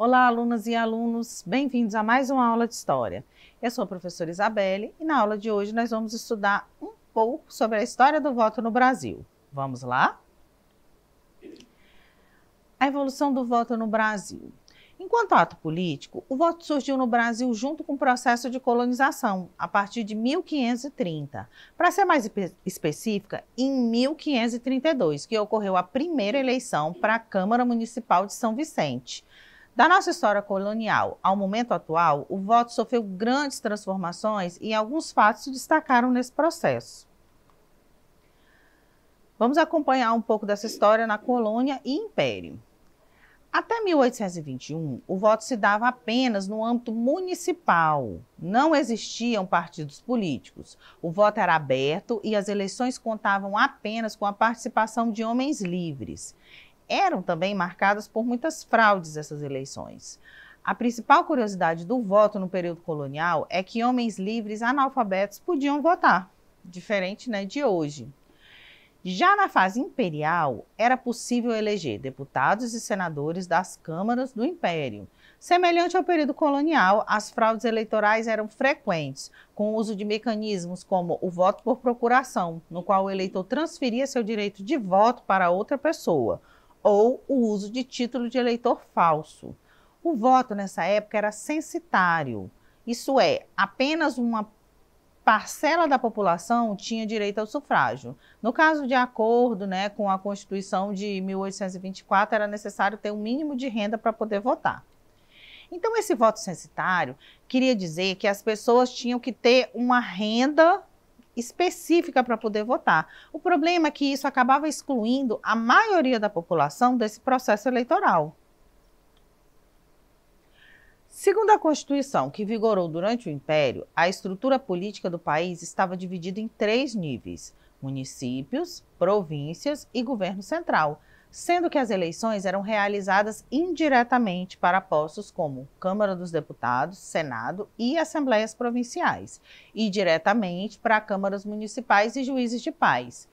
Olá, alunas e alunos, bem-vindos a mais uma aula de História. Eu sou a professora Isabelle e na aula de hoje nós vamos estudar um pouco sobre a história do voto no Brasil. Vamos lá? A evolução do voto no Brasil. Enquanto ato político, o voto surgiu no Brasil junto com o processo de colonização, a partir de 1530. Para ser mais específica, em 1532, que ocorreu a primeira eleição para a Câmara Municipal de São Vicente. Da nossa história colonial ao momento atual, o voto sofreu grandes transformações e alguns fatos se destacaram nesse processo. Vamos acompanhar um pouco dessa história na colônia e império. Até 1821, o voto se dava apenas no âmbito municipal. Não existiam partidos políticos. O voto era aberto e as eleições contavam apenas com a participação de homens livres. Eram também marcadas por muitas fraudes essas eleições. A principal curiosidade do voto no período colonial é que homens livres analfabetos podiam votar, diferente, de hoje. Já na fase imperial, era possível eleger deputados e senadores das câmaras do império. Semelhante ao período colonial, as fraudes eleitorais eram frequentes, com o uso de mecanismos como o voto por procuração, no qual o eleitor transferia seu direito de voto para outra pessoa, ou o uso de título de eleitor falso. O voto nessa época era censitário, isso é, apenas uma parcela da população tinha direito ao sufrágio. No caso, de acordo com a Constituição de 1824, era necessário ter um mínimo de renda para poder votar. Então, esse voto censitário queria dizer que as pessoas tinham que ter uma renda específica para poder votar. O problema é que isso acabava excluindo a maioria da população desse processo eleitoral. Segundo a Constituição, que vigorou durante o Império, a estrutura política do país estava dividida em 3 níveis: municípios, províncias e governo central, sendo que as eleições eram realizadas indiretamente para postos como Câmara dos Deputados, Senado e Assembleias Provinciais, e diretamente para câmaras municipais e juízes de paz.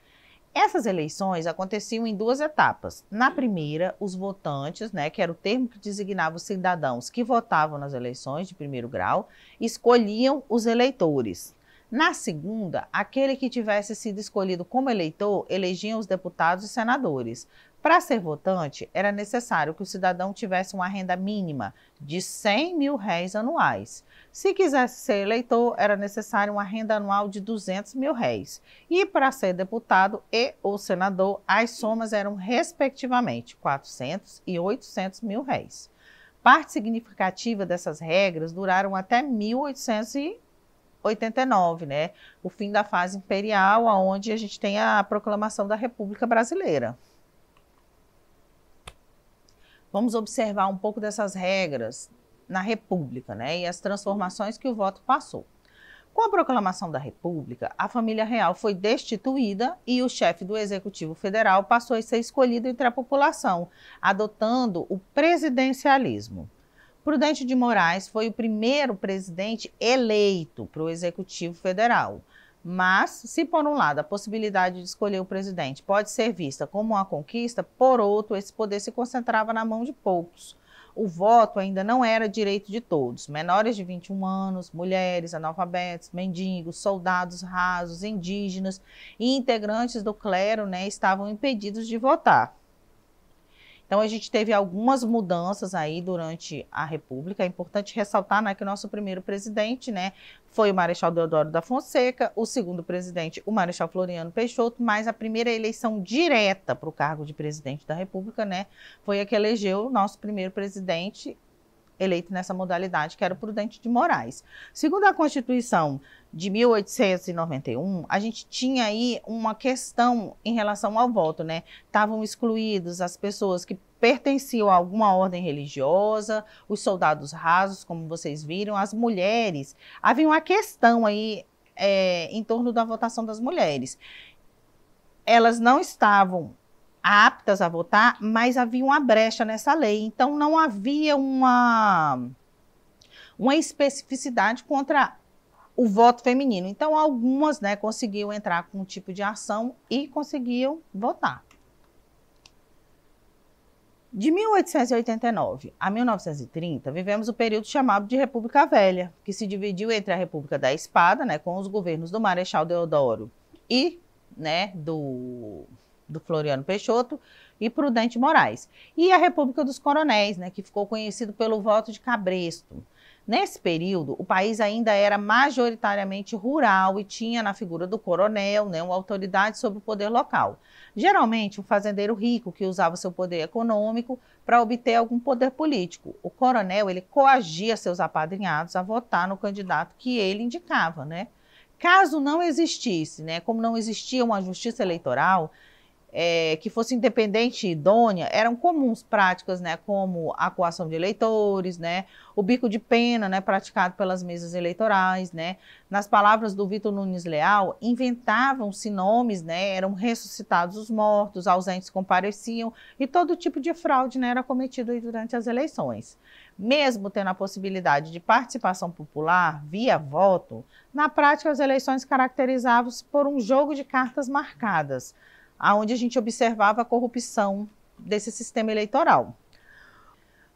Essas eleições aconteciam em 2 etapas. Na primeira, os votantes, que era o termo que designava os cidadãos que votavam nas eleições de primeiro grau, escolhiam os eleitores. Na segunda, aquele que tivesse sido escolhido como eleitor elegia os deputados e senadores. Para ser votante, era necessário que o cidadão tivesse uma renda mínima de R$100 mil anuais. Se quisesse ser eleitor, era necessário uma renda anual de R$200 mil. E para ser deputado e ou senador, as somas eram respectivamente R$400 e R$800 mil. Parte significativa dessas regras duraram até 1889, o fim da fase imperial, onde a gente tem a proclamação da República Brasileira. Vamos observar um pouco dessas regras na República, e as transformações que o voto passou. Com a proclamação da República, a família real foi destituída e o chefe do Executivo Federal passou a ser escolhido entre a população, adotando o presidencialismo. Prudente de Moraes foi o primeiro presidente eleito para o Executivo Federal. Mas, se por um lado a possibilidade de escolher o presidente pode ser vista como uma conquista, por outro, esse poder se concentrava na mão de poucos. O voto ainda não era direito de todos. Menores de 21 anos, mulheres, analfabetos, mendigos, soldados rasos, indígenas e integrantes do clero estavam impedidos de votar. Então, a gente teve algumas mudanças aí durante a República. É importante ressaltar que o nosso primeiro presidente foi o Marechal Deodoro da Fonseca, o segundo presidente, o Marechal Floriano Peixoto, mas a primeira eleição direta para o cargo de presidente da República foi a que elegeu o nosso primeiro presidente eleito nessa modalidade, que era o Prudente de Moraes. Segundo a Constituição de 1891, a gente tinha aí uma questão em relação ao voto, Estavam excluídos as pessoas que pertenciam a alguma ordem religiosa, os soldados rasos, como vocês viram, as mulheres. Havia uma questão aí em torno da votação das mulheres. Elas não estavam aptas a votar, mas havia uma brecha nessa lei. Então, não havia uma especificidade contra o voto feminino. Então, algumas conseguiam entrar com um tipo de ação e conseguiam votar. De 1889 a 1930, vivemos o período chamado de República Velha, que se dividiu entre a República da Espada, né, com os governos do Marechal Deodoro e, né, do Floriano Peixoto e Prudente Moraes, e a República dos Coronéis, né, que ficou conhecido pelo voto de Cabresto. Nesse período, o país ainda era majoritariamente rural e tinha na figura do coronel, né, uma autoridade sobre o poder local. Geralmente, um fazendeiro rico que usava seu poder econômico para obter algum poder político. O coronel, ele coagia seus apadrinhados a votar no candidato que ele indicava, né? Caso não existisse, né, como não existia uma justiça eleitoral, que fosse independente e idônea, eram comuns práticas, né, como a coação de eleitores, né, o bico de pena, né, praticado pelas mesas eleitorais, né. Nas palavras do Vitor Nunes Leal, inventavam-se nomes, né, eram ressuscitados os mortos, ausentes compareciam e todo tipo de fraude, né, era cometido aí durante as eleições. Mesmo tendo a possibilidade de participação popular via voto, na prática as eleições caracterizavam-se por um jogo de cartas marcadas, onde a gente observava a corrupção desse sistema eleitoral.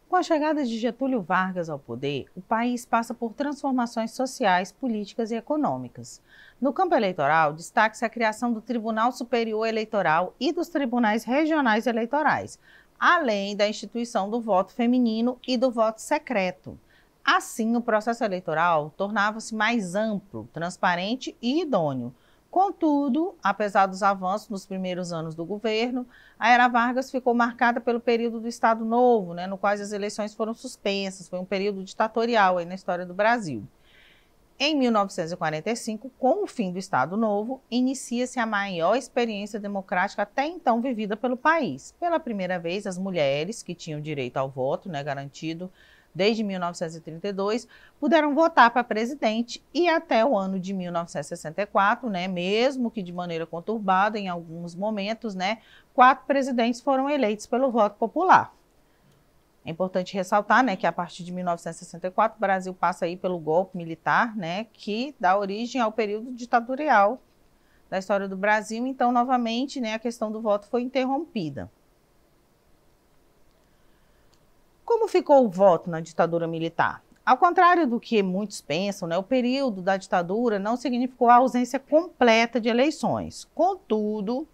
Com a chegada de Getúlio Vargas ao poder, o país passa por transformações sociais, políticas e econômicas. No campo eleitoral, destaca-se a criação do Tribunal Superior Eleitoral e dos Tribunais Regionais Eleitorais, além da instituição do voto feminino e do voto secreto. Assim, o processo eleitoral tornava-se mais amplo, transparente e idôneo. Contudo, apesar dos avanços nos primeiros anos do governo, a era Vargas ficou marcada pelo período do Estado Novo, né, no qual as eleições foram suspensas. Foi um período ditatorial aí na história do Brasil. Em 1945, com o fim do Estado Novo, inicia-se a maior experiência democrática até então vivida pelo país. Pela primeira vez, as mulheres, que tinham direito ao voto, né, garantido desde 1932, puderam votar para presidente e até o ano de 1964, né, mesmo que de maneira conturbada em alguns momentos, né, 4 presidentes foram eleitos pelo voto popular. É importante ressaltar, né, que a partir de 1964 o Brasil passa aí pelo golpe militar, né, que dá origem ao período ditatorial da história do Brasil. Então, novamente, né, a questão do voto foi interrompida. Como ficou o voto na ditadura militar? Ao contrário do que muitos pensam, né, o período da ditadura não significou a ausência completa de eleições. Contudo,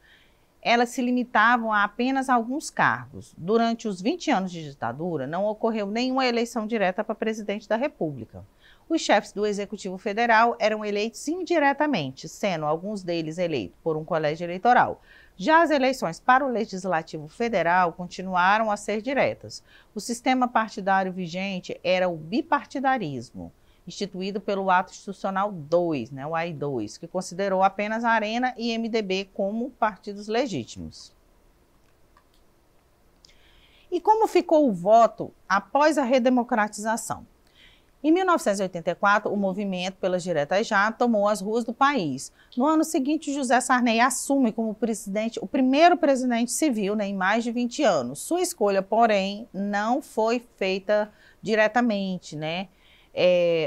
elas se limitavam a apenas alguns cargos. Durante os 20 anos de ditadura, não ocorreu nenhuma eleição direta para presidente da República. Os chefes do Executivo Federal eram eleitos indiretamente, sendo alguns deles eleitos por um colégio eleitoral. Já as eleições para o Legislativo Federal continuaram a ser diretas. O sistema partidário vigente era o bipartidarismo, instituído pelo Ato Institucional 2, né, o AI-2, que considerou apenas a Arena e MDB como partidos legítimos. E como ficou o voto após a redemocratização? Em 1984, o movimento pelas diretas já tomou as ruas do país. No ano seguinte, José Sarney assume como presidente, o primeiro presidente civil, né, em mais de 20 anos. Sua escolha, porém, não foi feita diretamente, né?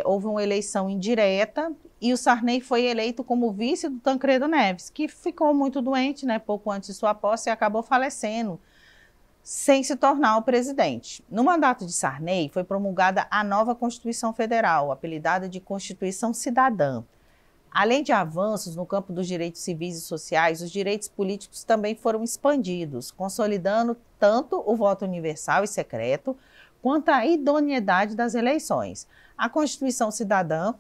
Houve uma eleição indireta e o Sarney foi eleito como vice do Tancredo Neves, que ficou muito doente, né, pouco antes de sua posse e acabou falecendo, sem se tornar o presidente. No mandato de Sarney, foi promulgada a nova Constituição Federal, apelidada de Constituição Cidadã. Além de avanços no campo dos direitos civis e sociais, os direitos políticos também foram expandidos, consolidando tanto o voto universal e secreto, quanto a idoneidade das eleições. A Constituição Cidadã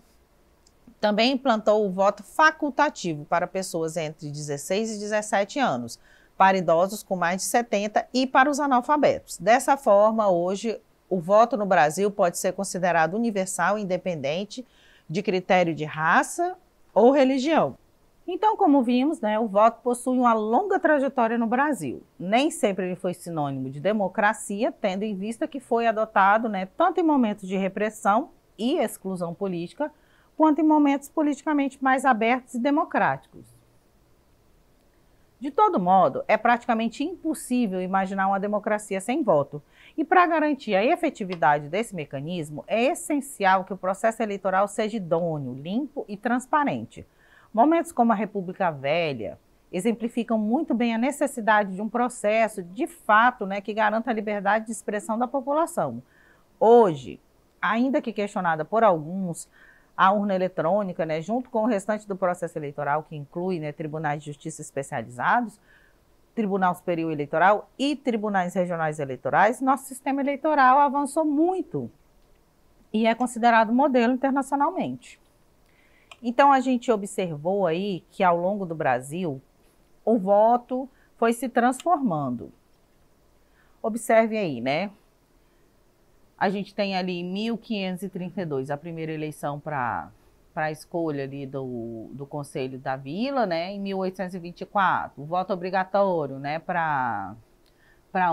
também implantou o voto facultativo para pessoas entre 16 e 17 anos, para idosos com mais de 70 e para os analfabetos. Dessa forma, hoje, o voto no Brasil pode ser considerado universal e independente de critério de raça ou religião. Então, como vimos, né, o voto possui uma longa trajetória no Brasil. Nem sempre ele foi sinônimo de democracia, tendo em vista que foi adotado, né, tanto em momentos de repressão e exclusão política, quanto em momentos politicamente mais abertos e democráticos. De todo modo, é praticamente impossível imaginar uma democracia sem voto. E para garantir a efetividade desse mecanismo, é essencial que o processo eleitoral seja idôneo, limpo e transparente. Momentos como a República Velha exemplificam muito bem a necessidade de um processo, de fato, né, que garanta a liberdade de expressão da população. Hoje, ainda que questionada por alguns, a urna eletrônica, né, junto com o restante do processo eleitoral, que inclui, né, tribunais de justiça especializados, Tribunal Superior Eleitoral e tribunais regionais eleitorais, nosso sistema eleitoral avançou muito e é considerado modelo internacionalmente. Então, a gente observou aí que, ao longo do Brasil, o voto foi se transformando. Observe aí, né? A gente tem ali em 1532 a primeira eleição para a escolha ali do Conselho da Vila, né? Em 1824, o voto obrigatório, né, para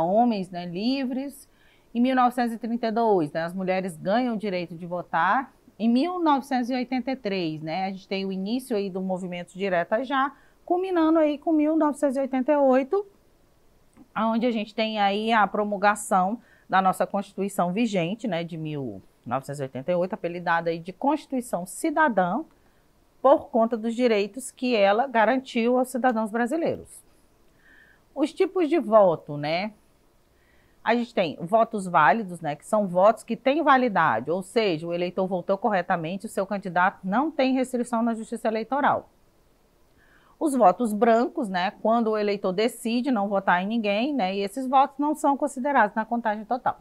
homens, né, livres. Em 1932, né, as mulheres ganham o direito de votar. Em 1983, né, a gente tem o início aí do movimento Direta Já, culminando aí com 1988, onde a gente tem aí a promulgação da nossa Constituição vigente, né, de 1988, apelidada aí de Constituição Cidadã, por conta dos direitos que ela garantiu aos cidadãos brasileiros. Os tipos de voto, né? A gente tem votos válidos, né, que são votos que têm validade, ou seja, o eleitor votou corretamente, o seu candidato não tem restrição na Justiça Eleitoral. Os votos brancos, né, quando o eleitor decide não votar em ninguém, né, e esses votos não são considerados na contagem total.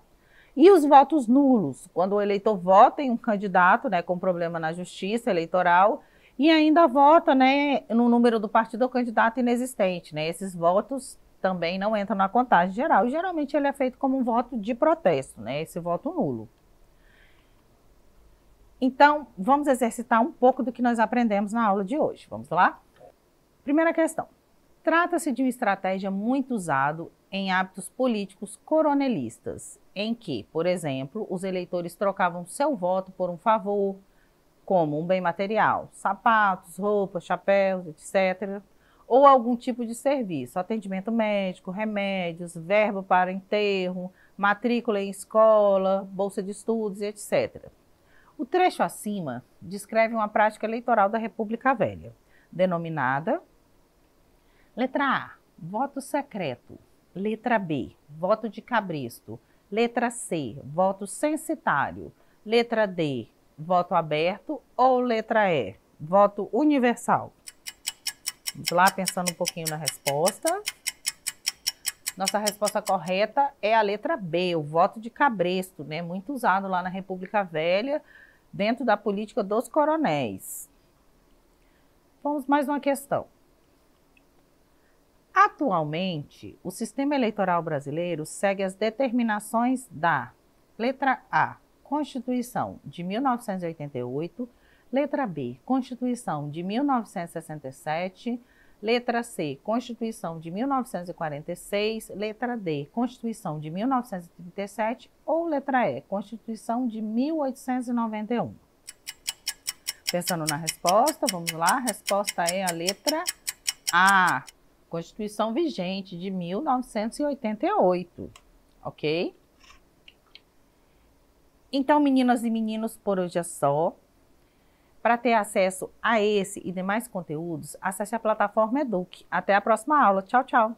E os votos nulos, quando o eleitor vota em um candidato, né, com problema na Justiça Eleitoral e ainda vota, né, no número do partido ou candidato inexistente, né, esses votos também não entram na contagem geral. E geralmente ele é feito como um voto de protesto, né, esse voto nulo. Então, vamos exercitar um pouco do que nós aprendemos na aula de hoje. Vamos lá? Primeira questão. Trata-se de uma estratégia muito usada em hábitos políticos coronelistas, em que, por exemplo, os eleitores trocavam seu voto por um favor, como um bem material, sapatos, roupas, chapéus, etc., ou algum tipo de serviço, atendimento médico, remédios, verba para enterro, matrícula em escola, bolsa de estudos, etc. O trecho acima descreve uma prática eleitoral da República Velha, denominada: letra A, voto secreto. Letra B, voto de cabresto. Letra C, voto censitário. Letra D, voto aberto. Ou letra E, voto universal. Vamos lá, pensando um pouquinho na resposta. Nossa resposta correta é a letra B, o voto de cabresto, né? Muito usado lá na República Velha, dentro da política dos coronéis. Vamos mais uma questão. Atualmente, o sistema eleitoral brasileiro segue as determinações da letra A, Constituição de 1988, letra B, Constituição de 1967, letra C, Constituição de 1946, letra D, Constituição de 1937 ou letra E, Constituição de 1891. Pensando na resposta, vamos lá, a resposta é a letra A, Constituição vigente de 1988, ok? Então, meninas e meninos, por hoje é só. Para ter acesso a esse e demais conteúdos, acesse a plataforma Eduque. Até a próxima aula. Tchau, tchau!